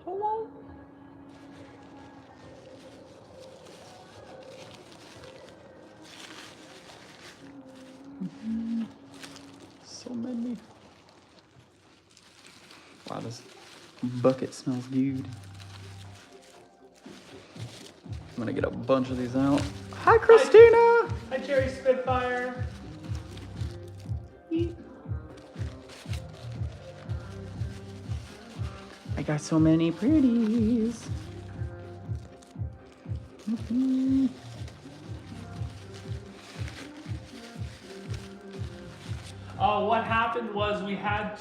Hello. So many. Wow, this bucket smells good. I'm gonna get a bunch of these out. Hi, Christina. Hi, Cherry Spitfire. I got so many pretties. What happened was we had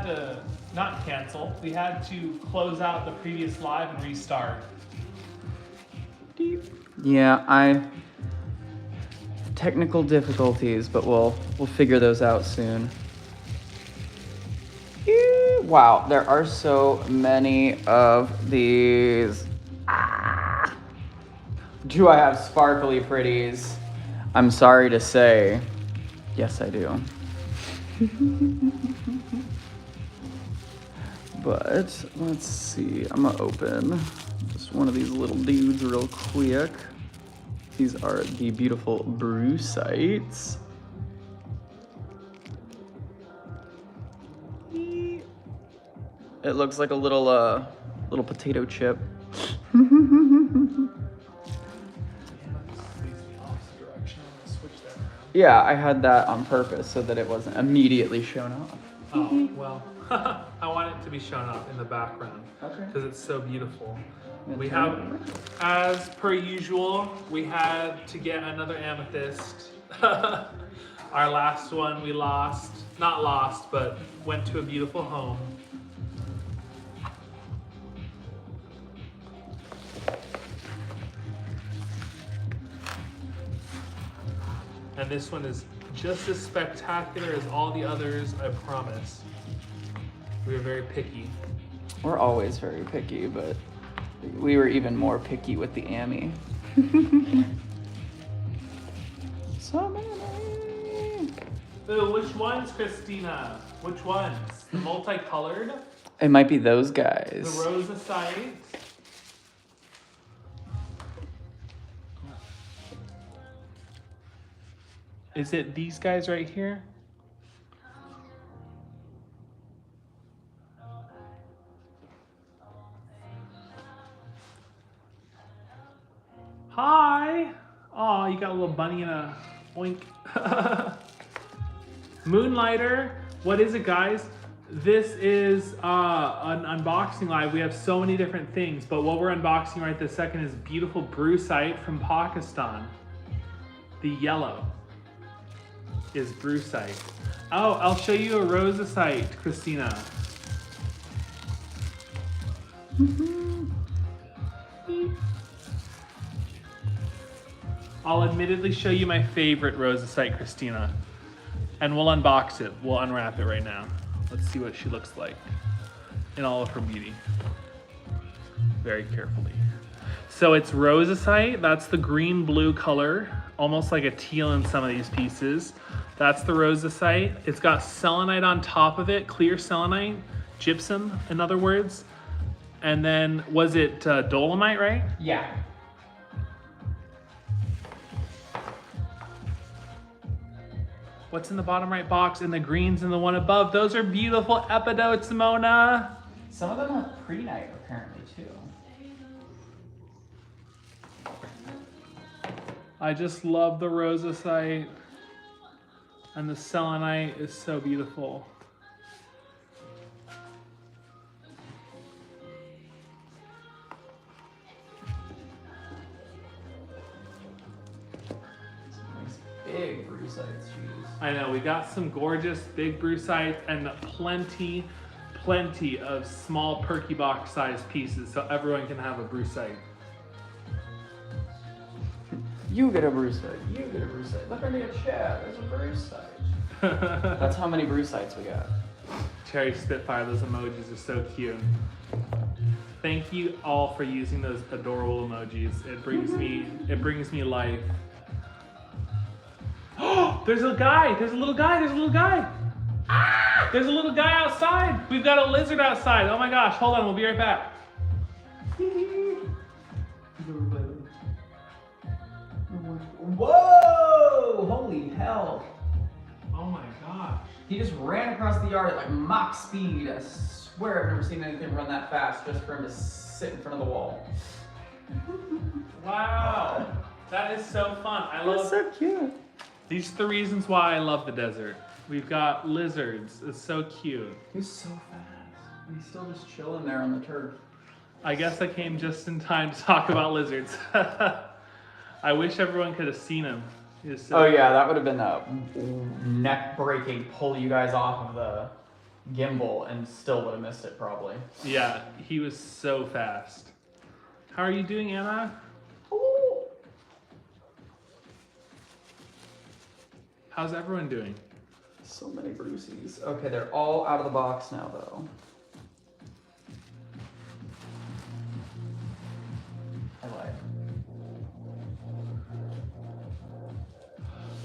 to not cancel. We had to close out the previous live and restart. Yeah, technical difficulties, but we'll figure those out soon. Wow, there are so many of these. Do I have sparkly pretties? I'm sorry to say, yes I do. But let's see, I'm gonna open just one of these little dudes real quick. These are the beautiful brucites. It looks like a little potato chip. Yeah, I had that on purpose so that it wasn't immediately shown off. Oh, well, I want it to be shown up in the background Okay. because it's so beautiful. We have, as per usual, we had to get another amethyst. Our last one we lost, not lost, but went to a beautiful home. And this one is just as spectacular as all the others, I promise. We were very picky. We're always very picky, but we were even more picky with the Ami. So many. Ooh, which ones, Christina? Which ones? The multicolored? It might be those The guys. rosacite? Is it these guys right here? Hi! Oh, you got a little bunny and a oink. Moonlighter. What is it, guys? This is an unboxing live. We have so many different things, but what we're unboxing right this second is beautiful brucite from Pakistan. The yellow is brucite. Oh, I'll show you a rosacite, Christina. I'll admittedly show you my favorite rosacite, Christina. And we'll unbox it. We'll unwrap it right now. Let's see what she looks like in all of her beauty. Very carefully. So it's rosacite. That's the green-blue color, almost like a teal in some of these pieces. That's the rosacite. It's got selenite on top of it, clear selenite, gypsum, in other words. And then, was it dolomite, right? Yeah. What's in the bottom right box? And the greens in the one above. Those are beautiful epidotes, Mona. Some of them have pre-night apparently too. I just love the rosacite. And the selenite is so beautiful. Big brucites, jeez. I know, we got some gorgeous big brucites and plenty of small perky box sized pieces so everyone can have a brucite. You get a brucite. You get a brucite. Look under your chair. There's a brucite. That's how many brucites we got. Cherry Spitfire, those emojis are so cute. Thank you all for using those adorable emojis. It brings me life. Oh, there's a guy. There's a little guy. There's a little guy. Ah! There's a little guy outside. We've got a lizard outside. Oh my gosh, hold on, we'll be right back. Whoa! Holy hell. Oh my gosh. He just ran across the yard at like Mach speed. I swear I've never seen anything run that fast just for him to sit in front of the wall. Wow. That is so fun. That's so cute. These are the reasons why I love the desert. We've got lizards. It's so cute. He's so fast. He's still just chilling there on the turf. I guess I came just in time to talk about lizards. I wish everyone could have seen him. Oh yeah, that would have been a neck-breaking pull you guys off of the gimbal and still would have missed it probably. Yeah, he was so fast. How are you doing, Anna? Oh. How's everyone doing? So many brucies. Okay, they're all out of the box now though. I lied.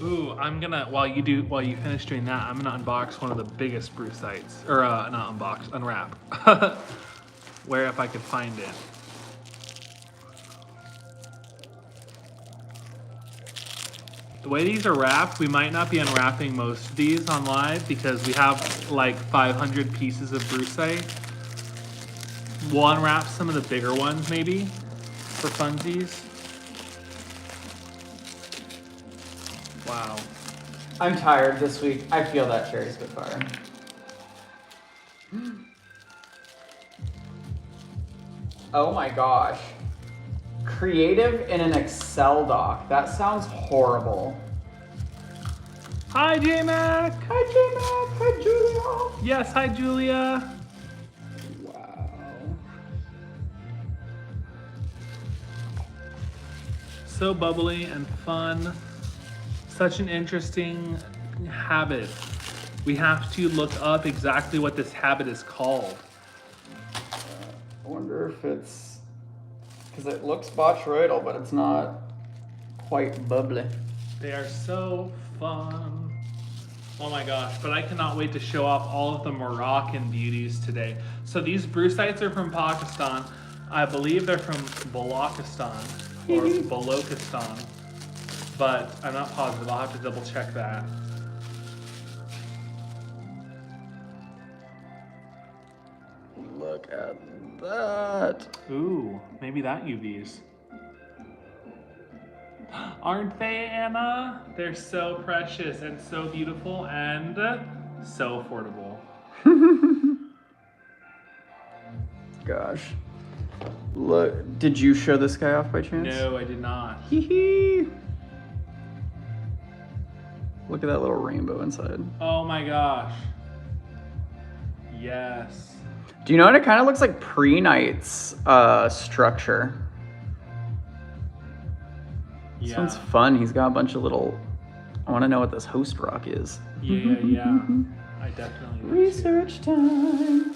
Ooh, I'm gonna while you finish doing that, I'm gonna unbox one of the biggest brucites, or not unbox, unwrap. Where if I could find it. The way these are wrapped, we might not be unwrapping most of these on live because we have like 500 pieces of brucite. We'll unwrap some of the bigger ones maybe for funsies. Wow. I'm tired this week. I feel that, Cherry Spitfire. Oh my gosh. Creative in an Excel doc. That sounds horrible. Hi, J-Mac. Hi, J-Mac. Hi, Julia. Yes, hi, Julia. Wow. So bubbly and fun. Such an interesting habit. We have to look up exactly what this habit is called. I wonder if it's... because it looks botryoidal, but it's not quite bubbly. They are so fun. Oh my gosh, but I cannot wait to show off all of the Moroccan beauties today. So these brucites are from Pakistan. I believe they're from Balochistan or Balochistan, but I'm not positive. I'll have to double check that. Look at that. Ooh, maybe that UVs. Aren't they, Anna? They're so precious and so beautiful and so affordable. Gosh. Look, did you show this guy off by chance? No, I did not. Hee. Look at that little rainbow inside. Oh my gosh. Yes. Do you know what? It kind of looks like Pre-Night's structure. This one's fun. He's got a bunch of little... I want to know what this host rock is. Yeah. I definitely do. Research time.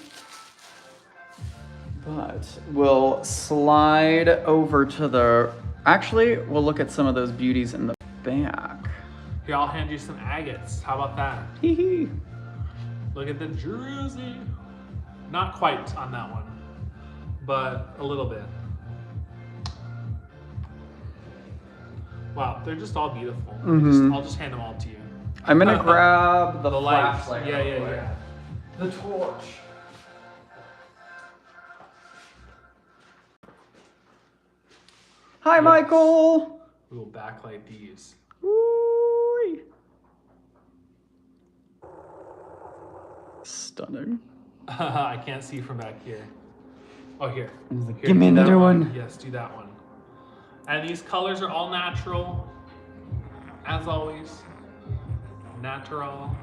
But we'll slide over to the... Actually, we'll look at some of those beauties in the back. Here, I'll hand you some agates. How about that? Hee. Look at the druzy. Not quite on that one, but a little bit. Wow, they're just all beautiful. I'll just hand them all to you. I'm gonna grab the lights. flashlight. Yeah. The torch. Hi, Michael. We will backlight these. Ooh. Stunning. I can't see from back here. Oh, here. Here, give me do that another one. Yes, do that one. And these colors are all natural, as always. Natural.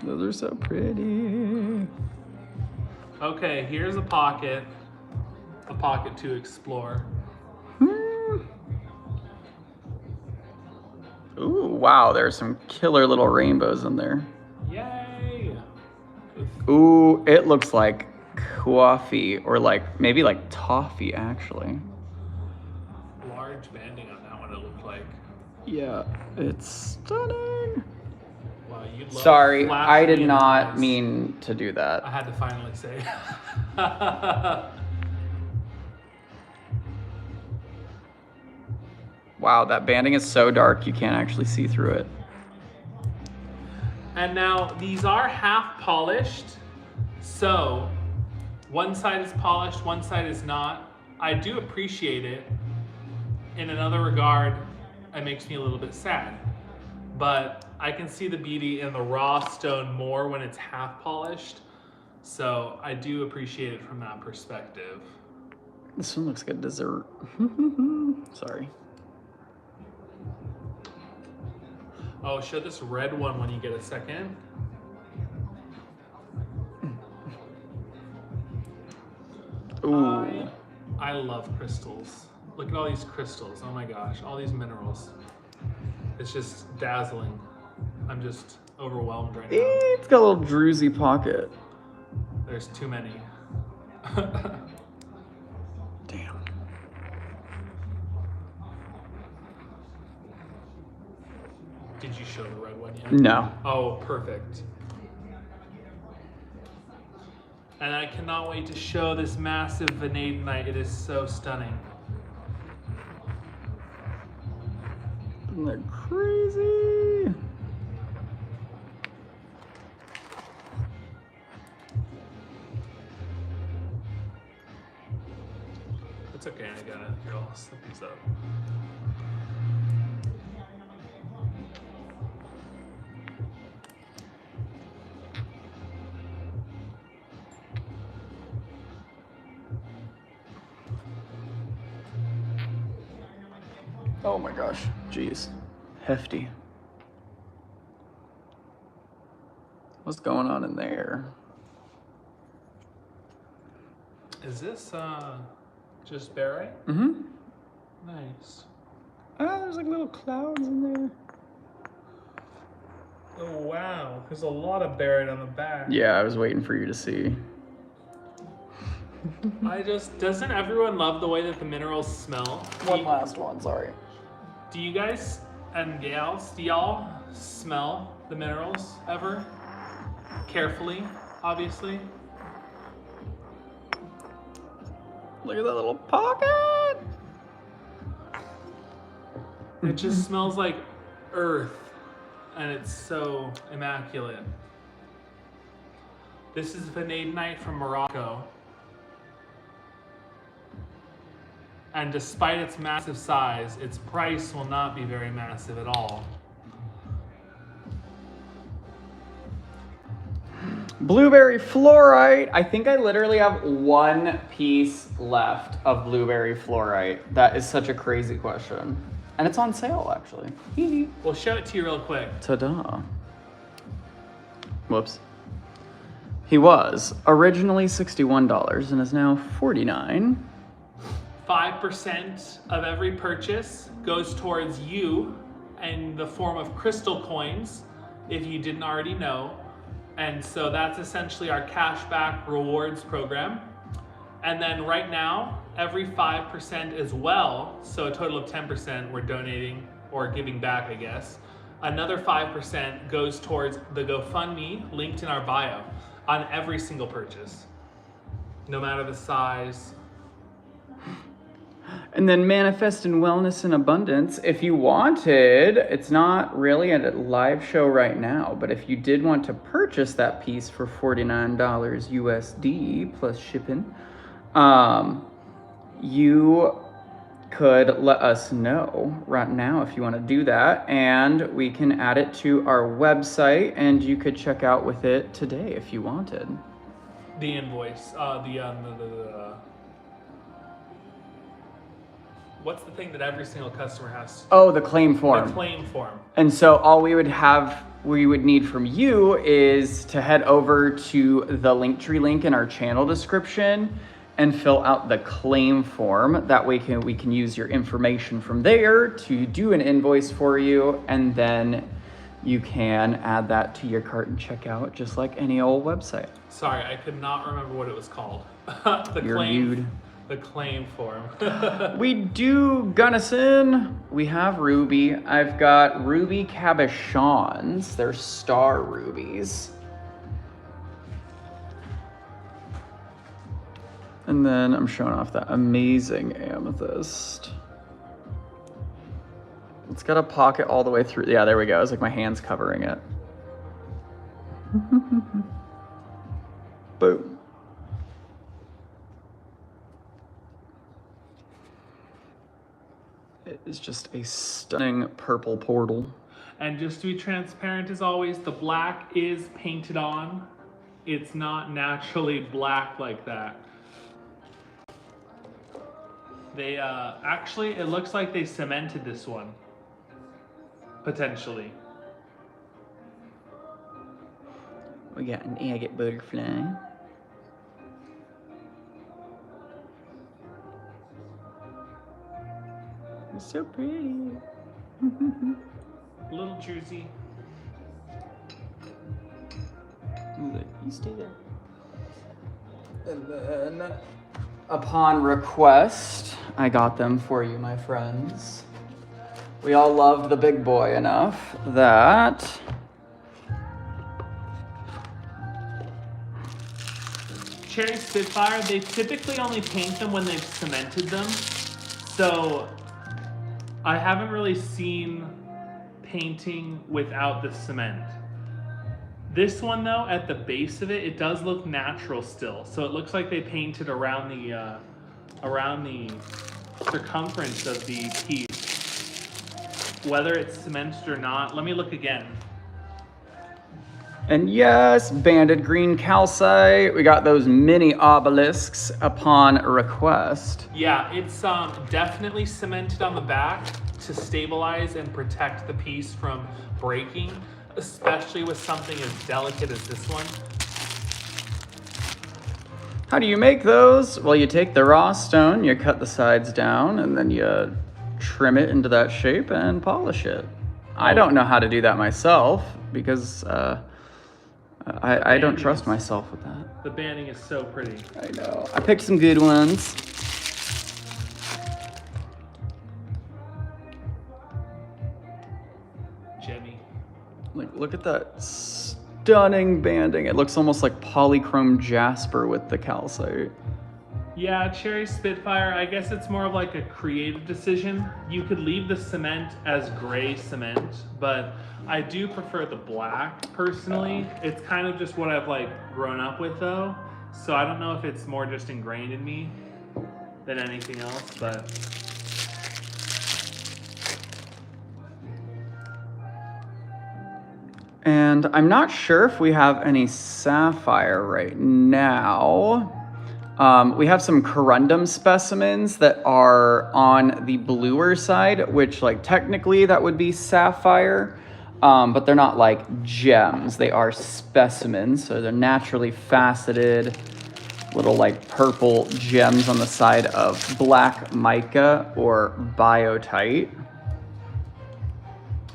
Those are so pretty. Okay, here's a pocket to explore. Ooh, wow, there's some killer little rainbows in there. Yay! Ooh, it looks like coffee, or like maybe like toffee actually. Large banding on that one, it looked like. Yeah, it's stunning. Wow, you love Sorry, flash I me did in the not eyes. mean to do that. I had to finally say. Wow, that banding is so dark you can't actually see through it. And now these are half polished, so one side is polished, one side is not. I do appreciate it. In another regard, it makes me a little bit sad. But I can see the beauty in the raw stone more when it's half polished. So I do appreciate it from that perspective. This one looks like a dessert. Sorry. Oh, show this red one when you get a second. Ooh. I love crystals. Look at all these crystals. Oh my gosh, all these minerals. It's just dazzling. I'm just overwhelmed right now. It's got a little druzy pocket. There's too many. Damn. Did you show the red one yet? No. Oh, perfect. And I cannot wait to show this massive Venadite. It is so stunning. Isn't that crazy? It's okay, I got it. Here, I'll slip these up. Oh my gosh. Jeez. Hefty. What's going on in there? Is this just barite? Mm-hmm. Nice. Ah, there's like little clouds in there. Oh wow, there's a lot of barite on the back. Yeah, I was waiting for you to see. Doesn't everyone love the way that the minerals smell? One last one, sorry. Do you guys and gals, do y'all smell the minerals ever? Carefully, obviously. Look at that little pocket. It just smells like earth, and it's so immaculate. This is Venadite from Morocco. And despite its massive size, its price will not be very massive at all. Blueberry fluorite. I think I literally have one piece left of blueberry fluorite. That is such a crazy question. And it's on sale, actually. We'll show it to you real quick. Ta-da. Whoops. He was originally $61 and is now $49. 5% of every purchase goes towards you in the form of crystal coins, if you didn't already know. And so that's essentially our cashback rewards program. And then right now, every 5% as well, so a total of 10% we're donating or giving back, I guess. Another 5% goes towards the GoFundMe linked in our bio on every single purchase, no matter the size. And then Manifest in Wellness and Abundance. If you wanted, it's not really a live show right now, but if you did want to purchase that piece for $49 USD plus shipping, you could let us know right now if you want to do that, and we can add it to our website, and you could check out with it today if you wanted. The invoice, what's the thing that every single customer has? Oh, the claim form. The claim form. And so all we would need from you is to head over to the Linktree link in our channel description and fill out the claim form. That way we can use your information from there to do an invoice for you, and then you can add that to your cart and check out just like any old website. Sorry, I could not remember what it was called. You're viewed. The claim form. We do Gunnison. We have ruby. I've got ruby cabochons. They're star rubies. And then I'm showing off that amazing amethyst. It's got a pocket all the way through. Yeah, there we go. It's like my hand's covering it. Boom. It is just a stunning purple portal. And just to be transparent as always, the black is painted on. It's not naturally black like that. They actually, it looks like they cemented this one. Potentially. We got an agate butterfly. It's so pretty. A little juicy. You stay there. And then, upon request, I got them for you, my friends. We all love the big boy enough that Cherry Spitfire, they typically only paint them when they've cemented them. So I haven't really seen painting without the cement. This one though, at the base of it, it does look natural still. So it looks like they painted around the circumference of the piece. Whether it's cemented or not, let me look again. And yes, banded green calcite. We got those mini obelisks upon request. Yeah, it's definitely cemented on the back to stabilize and protect the piece from breaking, especially with something as delicate as this one. How do you make those? Well, you take the raw stone, you cut the sides down, and then you trim it into that shape and polish it. I don't know how to do that myself because I don't trust myself with that. The banding is so pretty. I know. I picked some good ones. Jemmy. Like, look at that stunning banding. It looks almost like polychrome jasper with the calcite. Yeah, Cherry Spitfire, I guess it's more of like a creative decision. You could leave the cement as gray cement, but I do prefer the black personally. It's kind of just what I've like grown up with though. So I don't know if it's more just ingrained in me than anything else, but. And I'm not sure if we have any sapphire right now. We have some corundum specimens that are on the bluer side, which like technically that would be sapphire, but they're not like gems. They are specimens, so they're naturally faceted, little like purple gems on the side of black mica or biotite.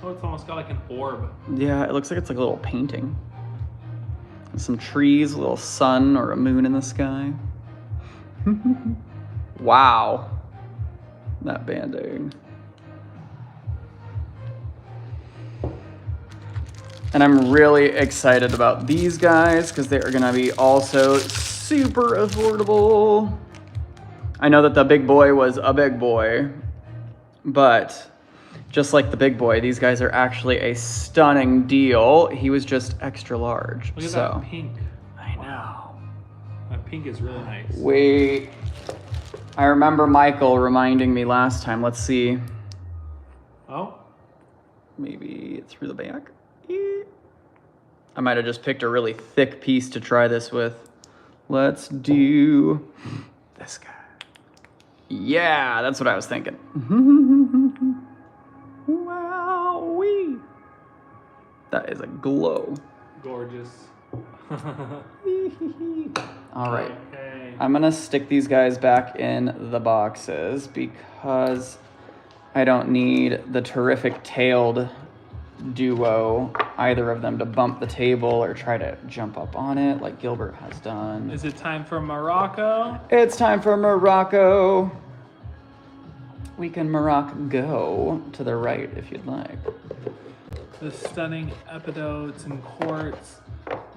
Oh, it's almost got like an orb. Yeah, it looks like it's like a little painting. Some trees, a little sun or a moon in the sky. Wow. That banding. And I'm really excited about these guys because they are going to be also super affordable. I know that the big boy was a big boy, but just like the big boy, these guys are actually a stunning deal. He was just extra large. Look at that pink. I know. That pink is really nice. Wait. I remember Michael reminding me last time. Let's see. Oh? Maybe through the back. I might have just picked a really thick piece to try this with. Let's do this guy. Yeah, that's what I was thinking. Wowee. That is a glow. Gorgeous. All right. Okay. I'm gonna stick these guys back in the boxes because I don't need the terrific tailed duo either of them to bump the table or try to jump up on it like Gilbert has done. Is it time for Morocco? It's time for Morocco. We can Morocco to the right if you'd like. The stunning epidotes and quartz,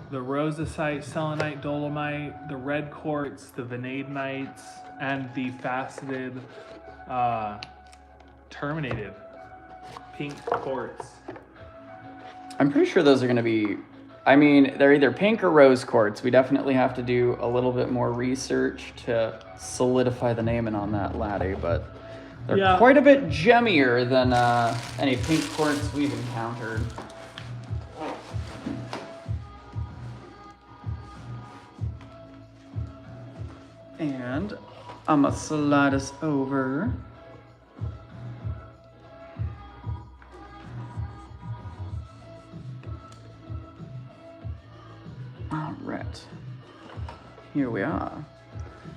the rosacite, selenite, dolomite, the red quartz, the vanadites, and the faceted, terminated pink quartz. I'm pretty sure those are going to be, I mean, they're either pink or rose quartz. We definitely have to do a little bit more research to solidify the naming on that laddie, but they're quite a bit gemmier than any pink quartz we've encountered. And I'm gonna slide us over. All right, here we are.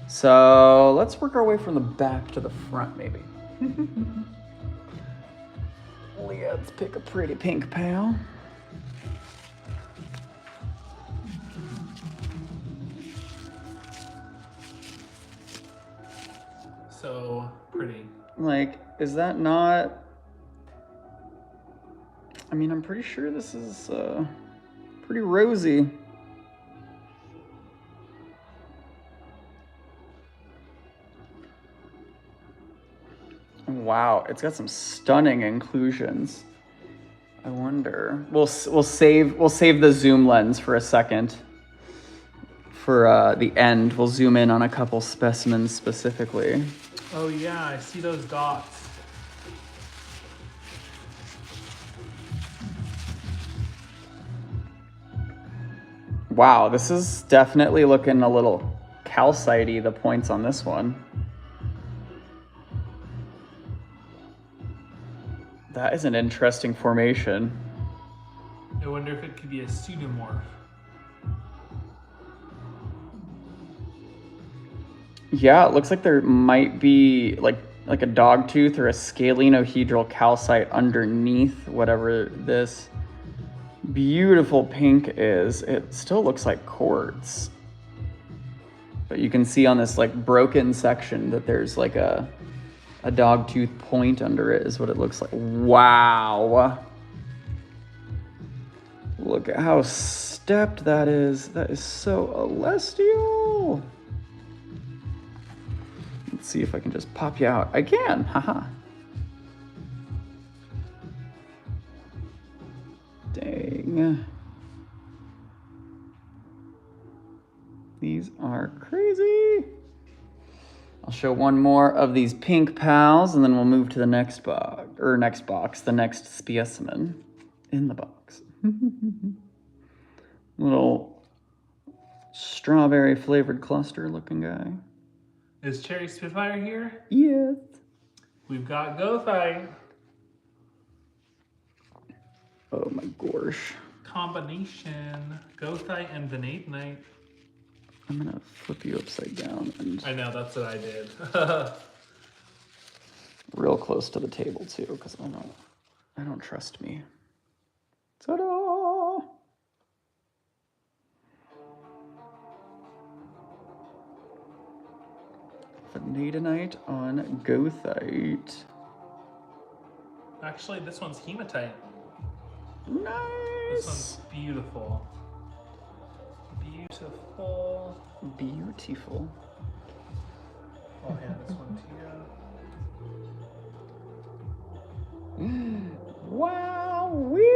So let's work our way from the back to the front, maybe. Let's pick a pretty pink pal. So pretty. Like, is that not... I mean, I'm pretty sure this is pretty rosy. Wow, it's got some stunning inclusions. I wonder. We'll save the zoom lens for a second. For the end, we'll zoom in on a couple specimens specifically. Oh yeah, I see those dots. Wow, this is definitely looking a little calcite-y, the points on this one. That is an interesting formation. I wonder if it could be a pseudomorph. Yeah, it looks like there might be like a dog tooth or a scalenohedral calcite underneath whatever this beautiful pink is. It still looks like quartz. But you can see on this like broken section that there's like a dog tooth point under it is what it looks like. Wow. Look at how stepped that is. That is so celestial. Let's see if I can just pop you out. I can, haha. Dang. These are crazy. I'll show one more of these pink pals and then we'll move to the next box, the next specimen in the box. Little strawberry flavored cluster looking guy. Is Cherry Spitfire here? Yes. We've got gothite. Oh my gosh. Combination. Gothite and vanadite. I'm gonna flip you upside down and I know, that's what I did. real close to the table too, because I don't trust me. Ta-da! Vanadite on gothite. Actually, this one's hematite. Nice. This one's beautiful. Beautiful. Beautiful. I'll hand this one to you. Wow, wee!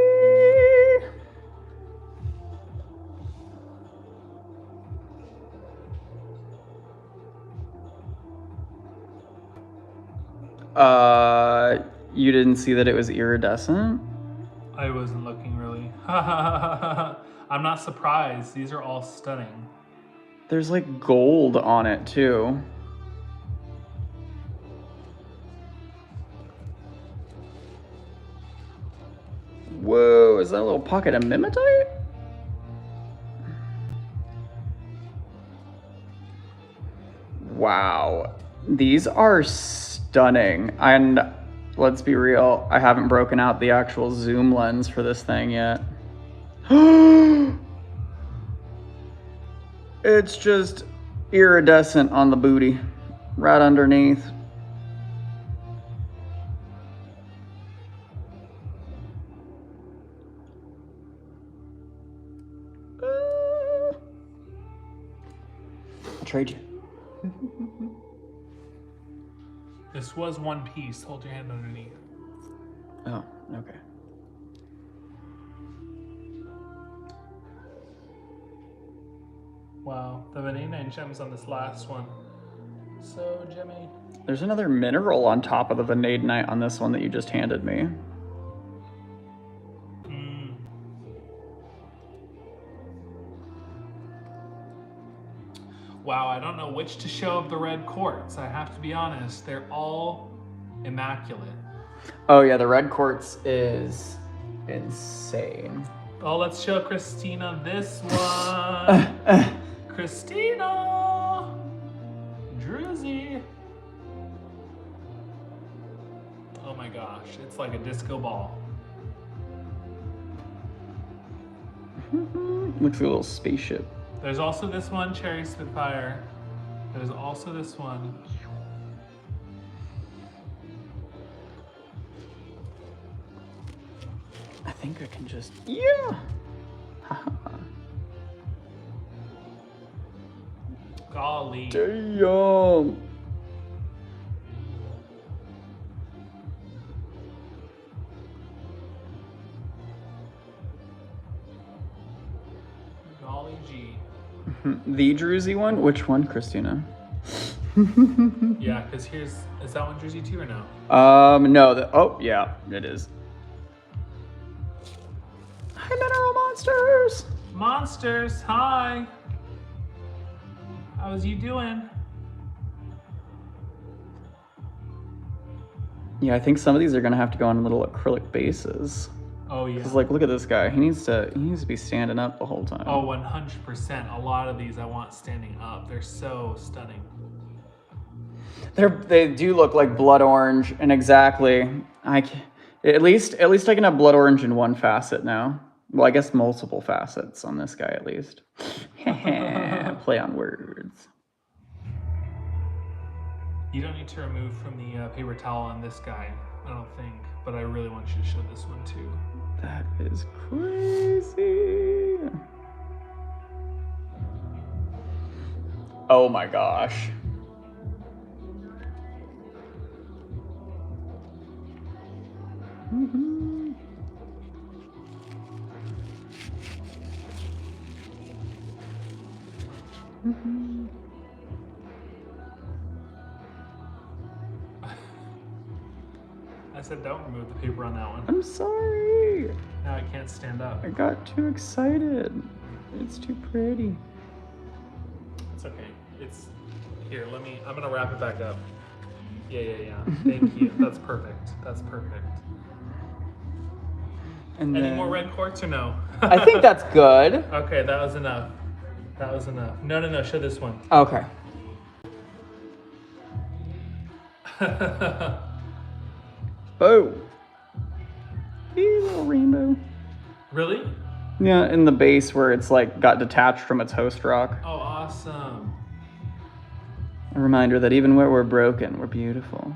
You didn't see that it was iridescent? I wasn't looking really. I'm not surprised. These are all stunning. There's like gold on it too. Whoa, is that a little pocket of hematite? Wow, these are stunning. And let's be real, I haven't broken out the actual zoom lens for this thing yet. It's just iridescent on the booty, right underneath. I'll trade you. This was one piece. Hold your hand underneath. Oh, okay. Wow, the Venadite gems on this last one. So gemmy. There's another mineral on top of the Venadite on this one that you just handed me. Wow, I don't know which to show of the red quartz. I have to be honest, they're all immaculate. Oh yeah, the red quartz is insane. Oh, let's show Christina this one. Christina! Druzy. Oh my gosh, it's like a disco ball. Looks like a little spaceship. There's also this one, Cherry Spitfire. There's also this one. I think I can just, yeah. Golly. Damn. Golly gee. The Druzy one? Which one, Christina? Yeah, because is that one Druzy too or no? No, oh, yeah, it is. Hi, mineral monsters! Monsters, hi! How's you doing? Yeah, I think some of these are gonna have to go on little acrylic bases. Oh yeah. Cause like, look at this guy. He needs to be standing up the whole time. Oh, 100%. A lot of these I want standing up. They're so stunning. They do look like blood orange, and exactly. At least I can have blood orange in one facet now. Well, I guess multiple facets on this guy at least. Play on words. You don't need to remove from the paper towel on this guy, I don't think. But I really want you to show this one too. That is crazy. Oh my gosh. Mm-hmm. Mm-hmm. I said don't remove the paper on that one. I'm sorry. Now I can't stand up. I got too excited. It's too pretty. It's okay. It's here. I'm gonna wrap it back up. Yeah. Thank you. That's perfect. That's perfect. And Any then, more red quartz or no? I think that's good. Okay, that was enough. That was enough. No. Show this one. Okay. Oh. Hey, little rainbow. Really? Yeah, in the base where it's like got detached from its host rock. Oh, awesome. A reminder that even where we're broken, we're beautiful.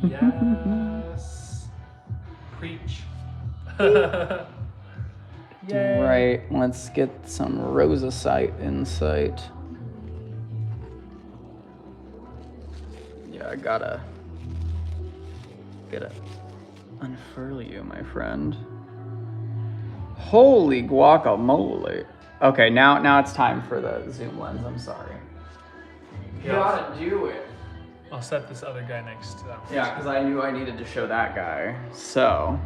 Yes. Preach. Yay. Right, let's get some rosacite insight. Yeah, I gotta unfurl you, my friend. Holy guacamole. Okay, now it's time for the zoom lens. I'm sorry. You gotta do it. I'll set this other guy next to that one. Yeah, because I knew I needed to show that guy. So,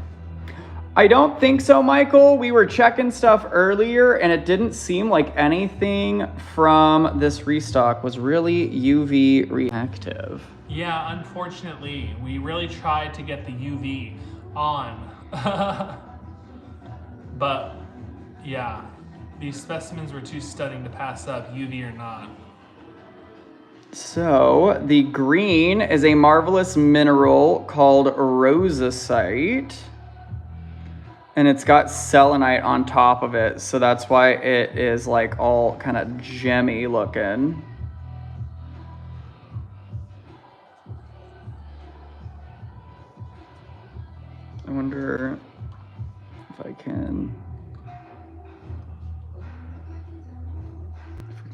I don't think so, Michael. We were checking stuff earlier, and it didn't seem like anything from this restock was really UV reactive. Yeah, unfortunately, we really tried to get the UV on. But, yeah, these specimens were too stunning to pass up, UV or not. So, the green is a marvelous mineral called rosacite. And it's got selenite on top of it, so that's why it is like all kind of gemmy looking. I wonder if I can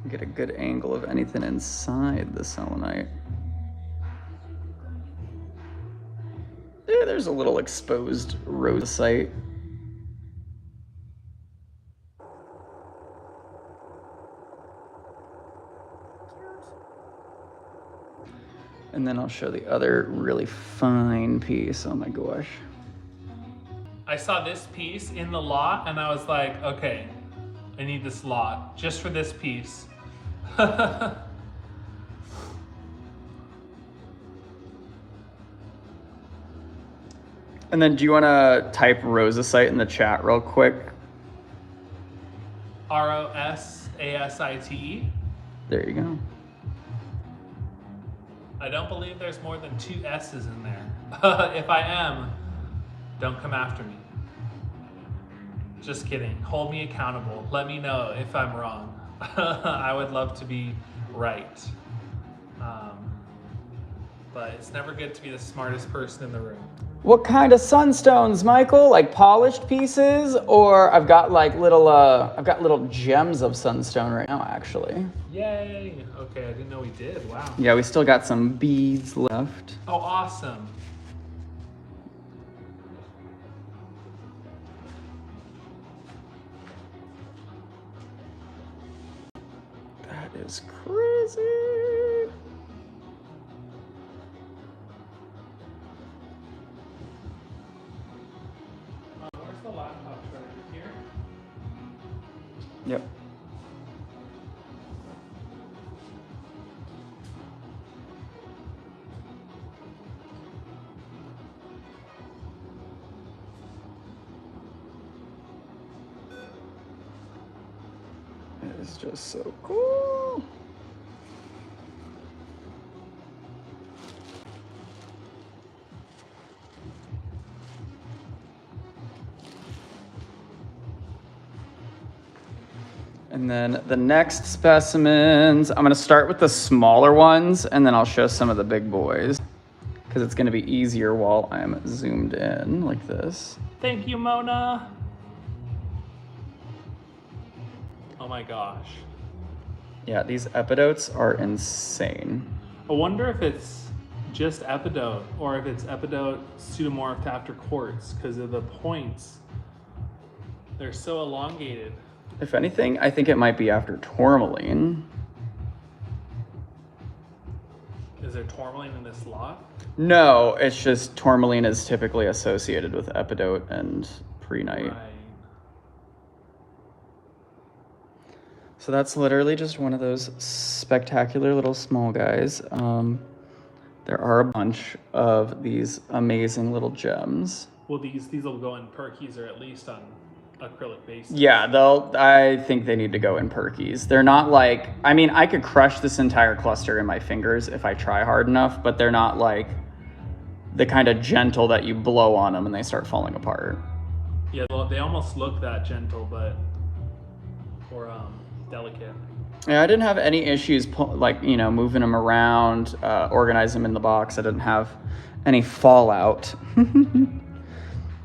get a good angle of anything inside the selenite. Yeah, there's a little exposed rosacite. And then I'll show the other really fine piece. Oh my gosh. I saw this piece in the lot and I was like, okay, I need this lot just for this piece. And then do you want to type rosacite in the chat real quick? Rosasite. There you go. I don't believe there's more than 2 S's in there. If I am, don't come after me. Just kidding. Hold me accountable. Let me know if I'm wrong. I would love to be right. But it's never good to be the smartest person in the room. What kind of sunstones, Michael? Like polished pieces, or I've got like little gems of sunstone right now, actually. Yay! Okay, I didn't know we did. Wow. Yeah, we still got some beads left. Oh, awesome. That is crazy. Where's the laptop charger? Here? Yep. It is just so cool. And then the next specimens, I'm gonna start with the smaller ones and then I'll show some of the big boys because it's gonna be easier while I'm zoomed in like this. Thank you, Mona. Oh my gosh. Yeah, these epidotes are insane. I wonder if it's just epidote or if it's epidote pseudomorphed after quartz because of the points. They're so elongated. If anything, I think it might be after tourmaline. Is there tourmaline in this lot? No, it's just tourmaline is typically associated with epidote and prehnite. Right. So that's literally just one of those spectacular little small guys. There are a bunch of these amazing little gems. Well, these will go in perkies or at least on acrylic basis. Yeah, I think they need to go in perkies. They're not like, I mean, I could crush this entire cluster in my fingers if I try hard enough, but they're not like the kind of gentle that you blow on them and they start falling apart. Yeah, well, they almost look that gentle, but or delicate. Yeah, I didn't have any issues moving them around, organizing them in the box. I didn't have any fallout.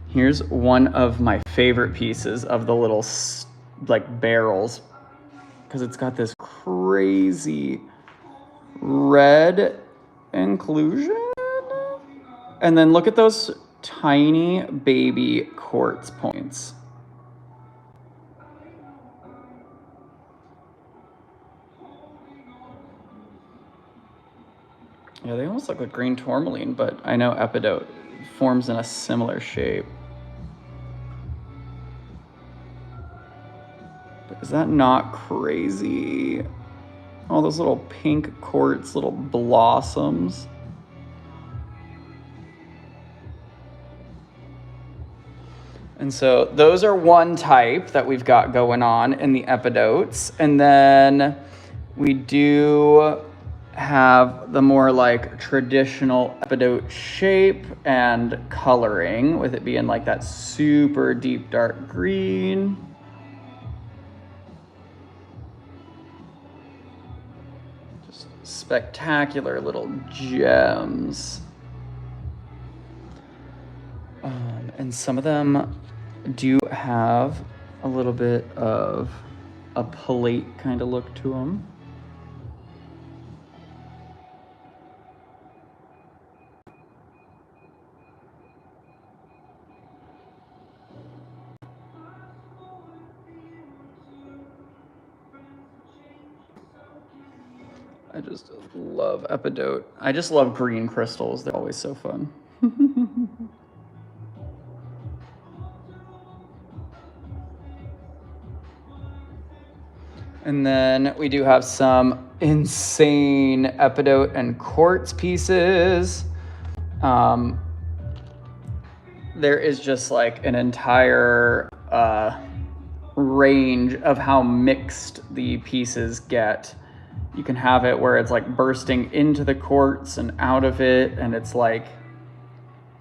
Here's one of my favorite pieces of the little barrels because it's got this crazy red inclusion. And then look at those tiny baby quartz points. Yeah, they almost look like green tourmaline, but I know epidote forms in a similar shape. But is that not crazy? All those little pink quartz, little blossoms. And so those are one type that we've got going on in the epidotes. And then we do have the more like traditional Epidote shape and coloring, with it being like that super deep dark green. Just spectacular little gems. And some of them do have a little bit of a plate kind of look to them. I just love Epidote. I just love green crystals. They're always so fun. And then we do have some insane Epidote and quartz pieces. There is just like an entire range of how mixed the pieces get. You can have it where it's like bursting into the quartz and out of it, and it's like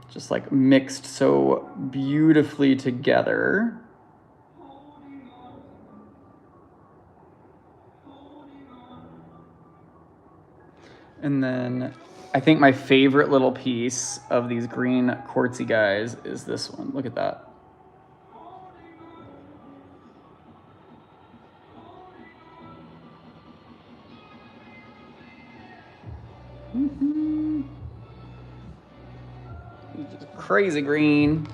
just like mixed so beautifully together. And then I think my favorite little piece of these green quartzy guys is this one. Look at that. Crazy green.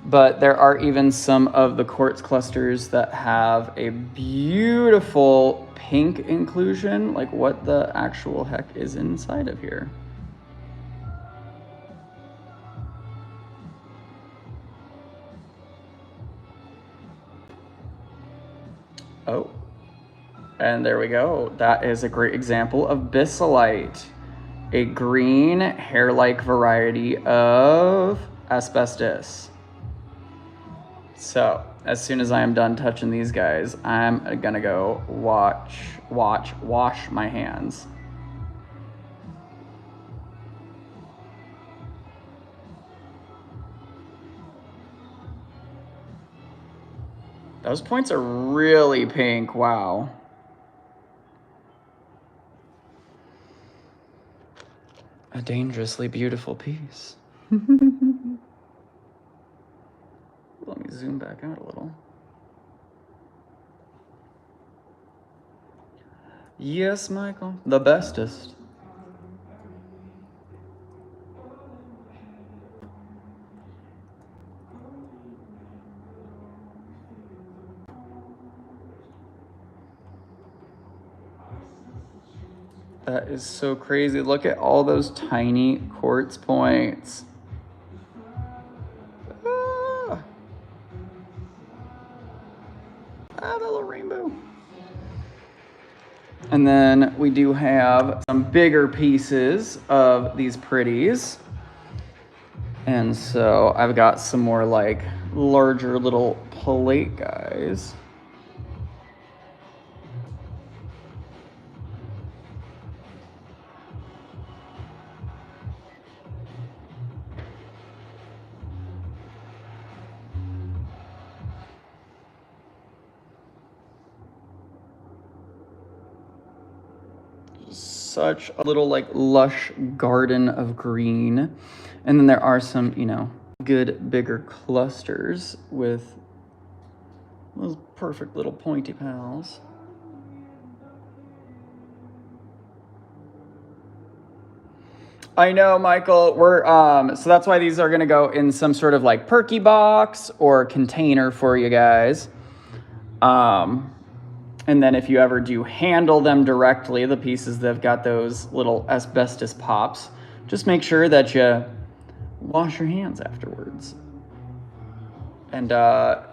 But there are even some of the quartz clusters that have a beautiful pink inclusion. Like, what the actual heck is inside of here? Oh, and there we go. That is a great example of brucite, a green hair-like variety of asbestos. So as soon as I am done touching these guys, I'm gonna go wash my hands. Those points are really pink, wow. A dangerously beautiful piece. Let me zoom back out a little. Yes, Michael, the bestest. That is so crazy. Look at all those tiny quartz points. The little rainbow. And then we do have some bigger pieces of these pretties. And so I've got some more like larger little plate guys. Such a little like lush garden of green. And then there are some, you know, good bigger clusters with those perfect little pointy pals. I know, Michael, we're so that's why these are gonna go in some sort of like perky box or container for you guys. And then if you ever do handle them directly, the pieces that have got those little asbestos pops, just make sure that you wash your hands afterwards. And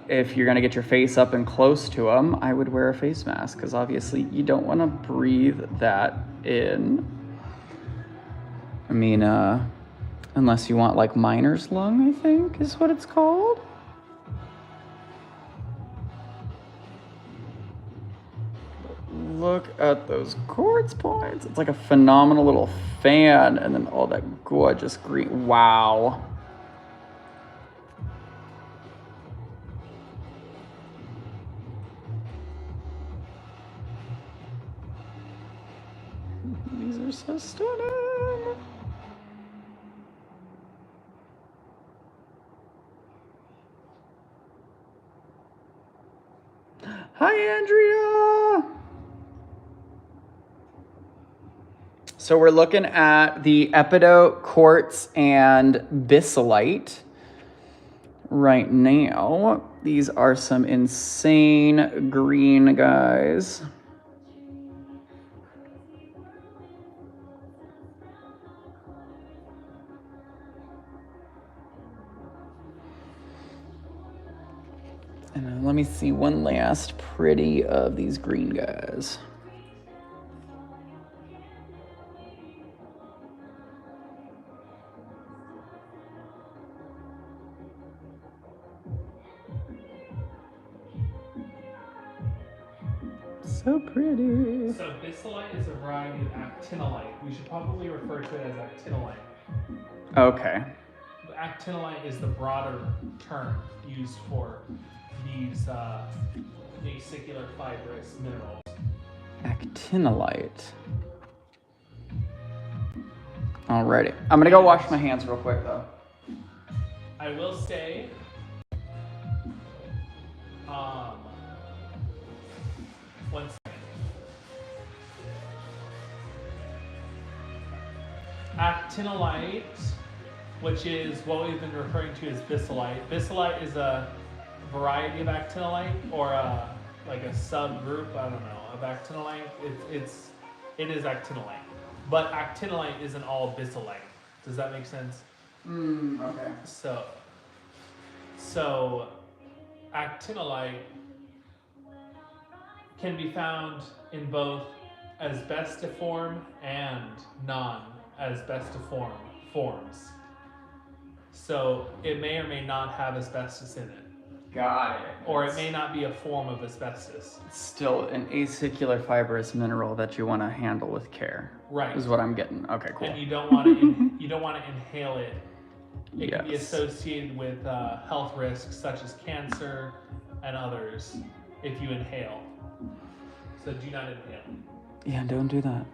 if you're gonna get your face up and close to them, I would wear a face mask, because obviously you don't wanna breathe that in. I mean, unless you want like miner's lung, I think is what it's called. look at those quartz points. It's like a phenomenal little fan, and then all that gorgeous green. Wow. These are so stunning. Hi, Andrea. So we're looking at the Epidote, quartz, and brucite right now. These are some insane green guys. And then let me see one last pretty of these green guys. So pretty. So brucite is a variety of actinolite. We should probably refer to it as actinolite. Okay. Actinolite is the broader term used for these acicular fibrous minerals. Actinolite. Alrighty. I'm gonna go wash my hands real quick though. I will say, one second. Actinolite, which is what we've been referring to as brucite. Brucite is a variety of actinolite, or like a subgroup, I don't know, of actinolite. It is actinolite, but actinolite isn't all brucite. Does that make sense? Okay. So actinolite can be found in both asbestiform and non-asbestiform forms. So it may or may not have asbestos in it. Got it. Or it may not be a form of asbestos. It's still an acicular fibrous mineral that you want to handle with care. Right. Is what I'm getting. Okay, cool. And you don't want to you don't want to inhale it. It can be Yes. associated with health risks such as cancer and others if you inhale. So do not inhale. Yeah, don't do that.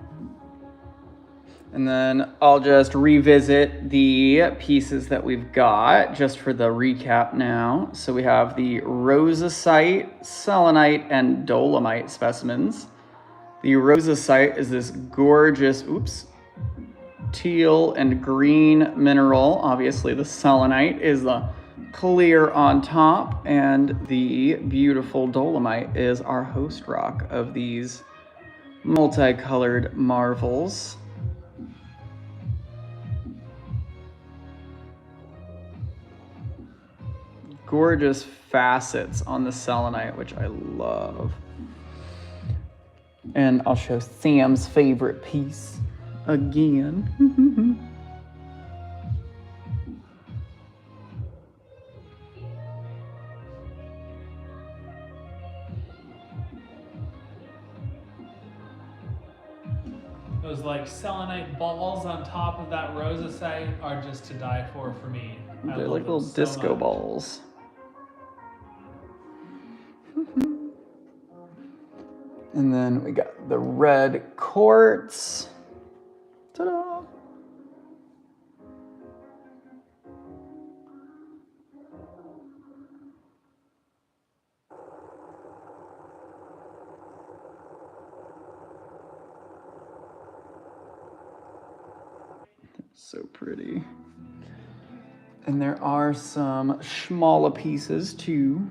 And then I'll just revisit the pieces that we've got just for the recap now. So we have the rosacite, selenite, and dolomite specimens. The rosacite is this gorgeous, teal and green mineral. Obviously the selenite is the clear on top, and the beautiful dolomite is our host rock of these multicolored marvels. Gorgeous facets on the selenite, which I love. And I'll show Sam's favorite piece again. Those like selenite balls on top of that rosacite are just to die for me. They're like little disco balls. And then we got the red quartz. Ta-da! So pretty. And there are some smaller pieces too.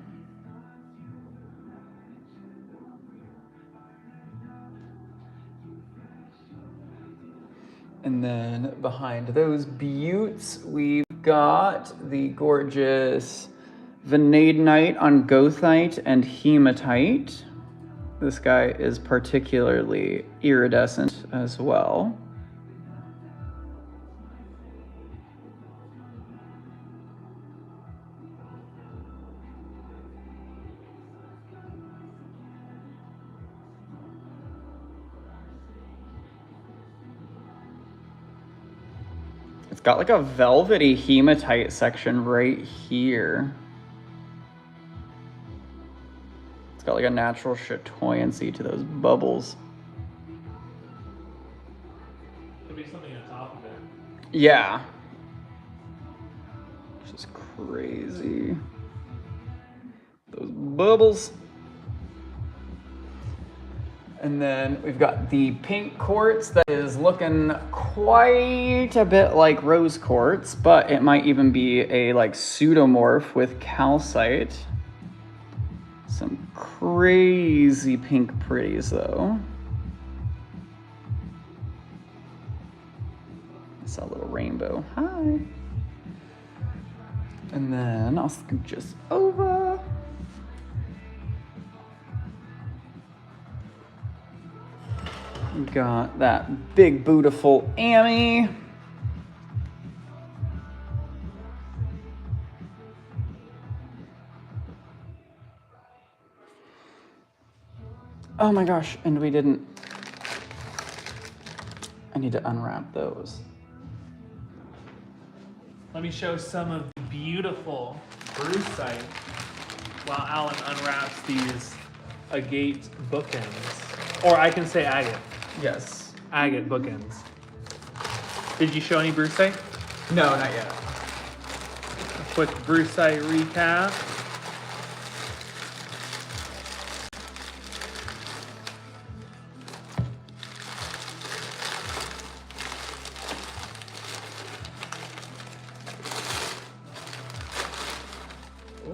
And then behind those buttes, we've got the gorgeous Venadite on goethite and hematite. This guy is particularly iridescent as well. It's got like a velvety hematite section right here. It's got like a natural chatoyancy to those bubbles. Could be something on top of it. Yeah. It's just crazy. Those bubbles. And then we've got the pink quartz that is looking quite a bit like rose quartz, but it might even be a like pseudomorph with calcite. Some crazy pink pretties though. I saw a little rainbow. Hi. And then I'll scoot just over. Got that big, beautiful Amy. Oh my gosh, and we didn't. I need to unwrap those. Let me show some of the beautiful brucite while Alan unwraps these agate bookends. Or I can say agate. Yes. Agate bookends. Did you show any brucite? No, not yet. A quick brucite recap.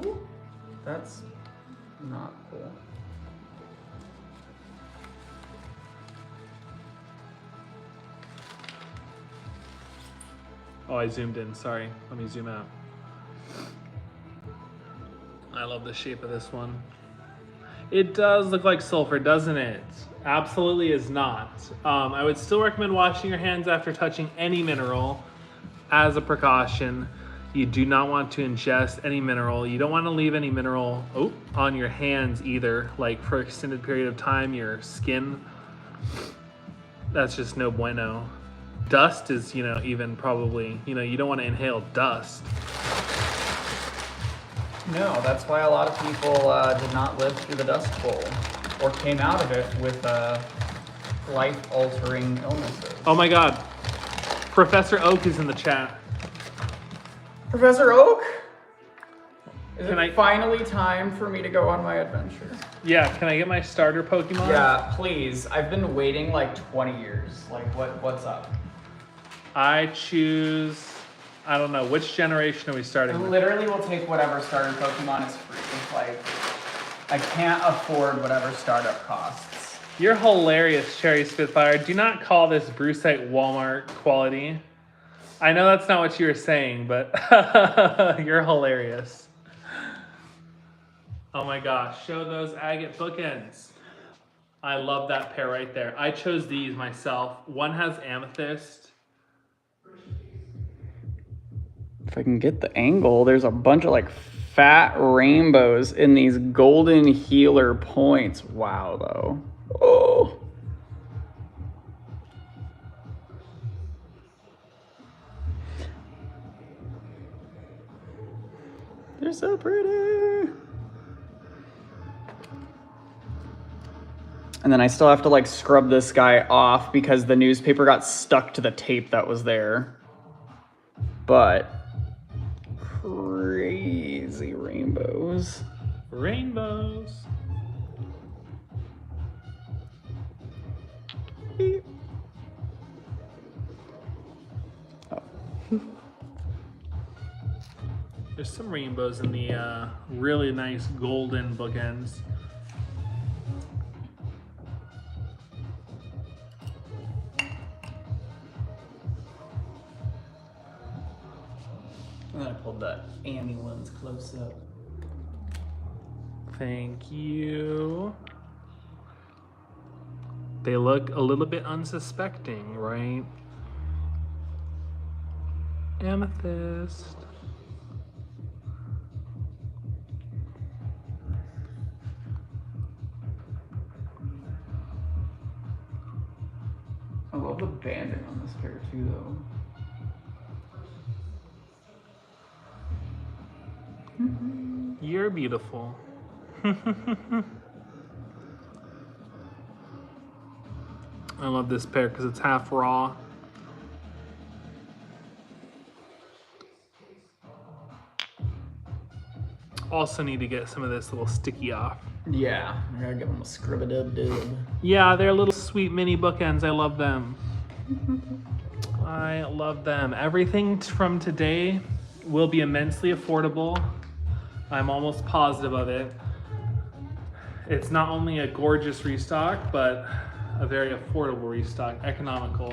Ooh, that's not cool. Oh, I zoomed in. Sorry. Let me zoom out. I love the shape of this one. It does look like sulfur, doesn't it? Absolutely is not. I would still recommend washing your hands after touching any mineral as a precaution. You do not want to ingest any mineral. You don't want to leave any mineral on your hands either, like for an extended period of time, your skin. That's just no bueno. Dust is, even probably, you don't want to inhale dust. No, that's why a lot of people did not live through the Dust Bowl or came out of it with life-altering illnesses. Oh my God. Professor Oak is in the chat. Professor Oak? Is Can it I- finally time for me to go on my adventure? Yeah, can I get my starter Pokemon? Yeah, please. I've been waiting like 20 years. Like, what's up? I choose, I don't know, which generation are we I starting with? literally will take whatever starter Pokemon is free. Like, I can't afford whatever startup costs. You're hilarious, Cherry Spitfire. Do not call this brucite Walmart quality. I know that's not what you were saying, but you're hilarious. Oh my gosh, show those agate bookends. I love that pair right there. I chose these myself. One has amethyst. If I can get the angle, there's a bunch of like fat rainbows in these golden healer points. Wow, though. Oh. They're so pretty. And then I still have to like scrub this guy off because the newspaper got stuck to the tape that was there. But crazy rainbows. Rainbows. Beep. Oh. There's some rainbows in the really nice golden bookends. And then I pulled that Amy lens close up. Thank you. They look a little bit unsuspecting, right? Amethyst. I love the banding on this pair too, though. You're beautiful. I love this pear because it's half raw. Also need to get some of this little sticky off. Yeah, I gotta give them a scrib-a-dub-dub. Yeah, they're little sweet mini bookends. I love them. I love them. Everything from today will be immensely affordable. I'm almost positive of it. It's not only a gorgeous restock, but a very affordable restock, economical.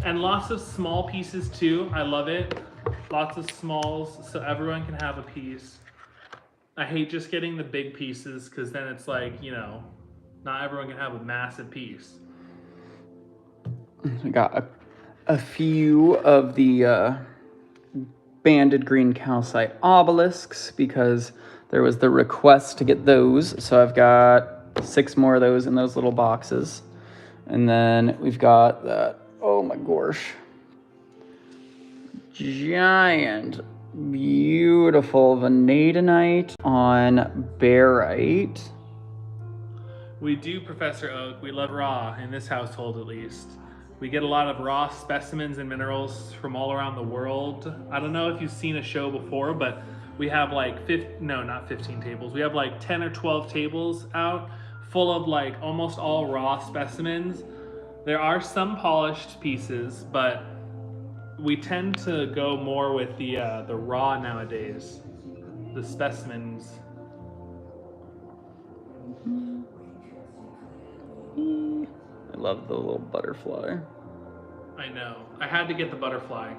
And lots of small pieces too. I love it. Lots of smalls so everyone can have a piece. I hate just getting the big pieces because then it's like, you know, not everyone can have a massive piece. We got a few of the banded green calcite obelisks because there was the request to get those. So I've got 6 more of those in those little boxes. And then we've got that, oh my gosh, giant, beautiful Venadite on barite. We do, Professor Oak. We love raw, in this household at least. We get a lot of raw specimens and minerals from all around the world. I don't know if you've seen a show before, but we have like, not 15 tables. We have like 10 or 12 tables out full of like almost all raw specimens. There are some polished pieces, but we tend to go more with the raw nowadays, the specimens. I love the little butterfly. I know. I had to get the butterfly.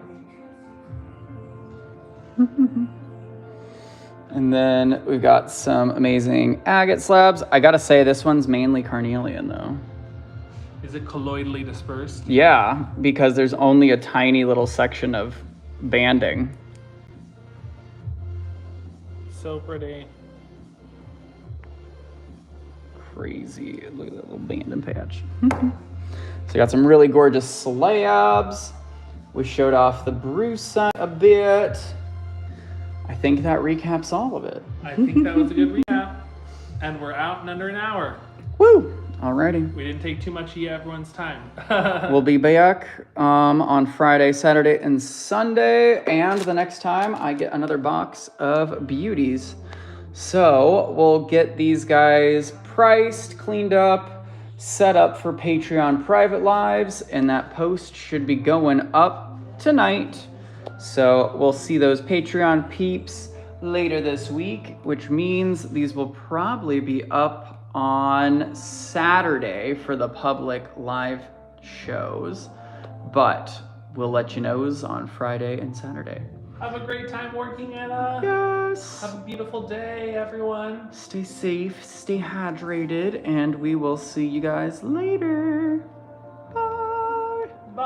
And then we've got some amazing agate slabs. I gotta say, this one's mainly carnelian though. Is it colloidally dispersed? Yeah, because there's only a tiny little section of banding. So pretty. Crazy. Look at that little banding patch. So we got some really gorgeous slabs. We showed off the brucite a bit. I think that recaps all of it. I think that was a good recap. And we're out in under an hour. Woo! Alrighty. We didn't take too much of everyone's time. We'll be back on Friday, Saturday, and Sunday. And the next time I get another box of beauties. So we'll get these guys priced, cleaned up, set up for Patreon private lives. And that post should be going up tonight. So we'll see those Patreon peeps later this week, which means these will probably be up on Saturday for the public live shows, but we'll let you know on Friday and Saturday. Have a great time working, Anna. Yes. Have a beautiful day, everyone. Stay safe, stay hydrated, and we will see you guys later.